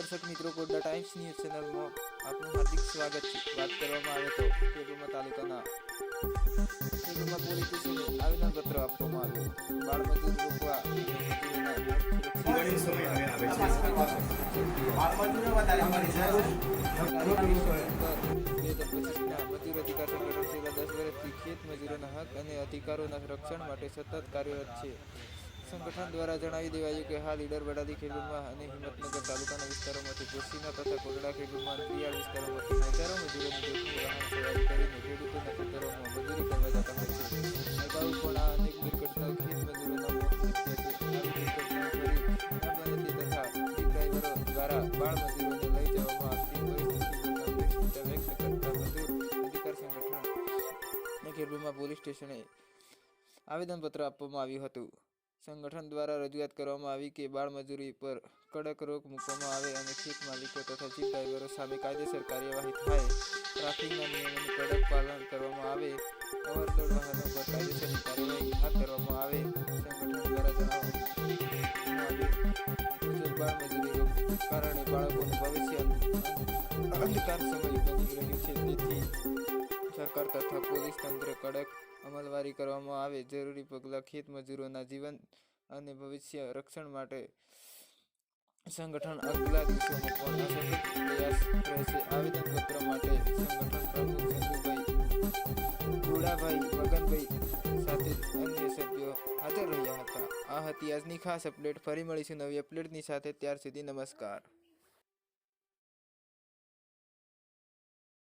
દર્શક મિત્રો, ગોડ્ડા times news ચેનલમાં આપનું હાર્દિક સ્વાગત છે। વાત કરવામાં આવે તો ખેડબ્રહ્મા તાલુકાના ખેડબ્રહ્મા પોલીસ સ્ટેશને આવેદનપત્ર આપવામાં આવ્યું। બાળમજૂરી રોકવા મજૂર અધિકાર સંગઠન છેલ્લા 10 વર્ષથી ખેત મજૂરોના હક અને અધિકારોના રક્ષણ માટે સતત કાર્યરત છે। સંગઠન દ્વારા જણાવી દેવાયું કે હાલ ઈડર બડાલી ખેડબ્રહ્મા અને હિંમતનગર તાલુકાના વિસ્તારોમાંથી કોસીના તથા કોટડા ખેડબ્રહ્મા અંતરિયાળ વિસ્તારોમાંથી હજારો મજૂરોની જોખમી વાહન સવારી કરીને ખેડૂતોના ખેતરોમાં મજૂરી કરવા જતા હોય છે। અગાઉ પણ આ અનેક દુર્ઘટનાઓ ખેત મજૂરોના મોત નીપજ્યા છે। આવી દુર્ઘટનાઓ ફરી ન બને તે તથા જીપ ડ્રાઈવરો દ્વારા બાળ મજૂરોને લઈ જવામાં આવતી પરિસ્થિતિની ચિંતા વ્યક્ત કરતા મજૂર અધિકાર સંગઠન અને ખેડબ્રહ્મા પોલીસ સ્ટેશને આવેદનપત્ર આપવામાં આવ્યું હતું। સંગઠન દ્વારા રજૂઆત કરવામાં આવી કે બાળમજૂરી પર કડક રોક મૂકવામાં આવે અને ખેત માલિકો તથા જીપ ડ્રાઈવરો સામે કાયદેસર કાર્યવાહી થાય। ટ્રાફિકના નિયમોનું કડક પાલન કરવામાં આવે। ઓવરલોડ વાહનો પર કાયદેસરની કાર્યવાહી હાથ ધરવામાં આવે। સંગઠન દ્વારા જણાવવામાં આવ્યું બાળમજૂરી કારણે બાળકોનું ભવિષ્ય અંધકાર સમય બની રહ્યું છે। તેથી સરકાર તથા પોલીસ તંત્ર કડક અમલવારી કરવામાં આવે। જરૂરી પગલાં ખેત મજૂરોના જીવન અને ભવિષ્ય રક્ષણ માટે સંગઠન આગલા દિવસોમાં પણ સતત પ્રયાસ રહેશે। આવેદનપત્ર માટે સંગઠન પ્રમુખ ચંદુભાઈ, ગુડાભાઈ, મગનભાઈ સાથે અન્ય સભ્યો હાજર રહ્યા હતા। આ હતી આજની ખાસ અપડેટ। ફરી મળીશું નવી અપડેટની સાથે। ત્યાર સુધી નમસ્કાર।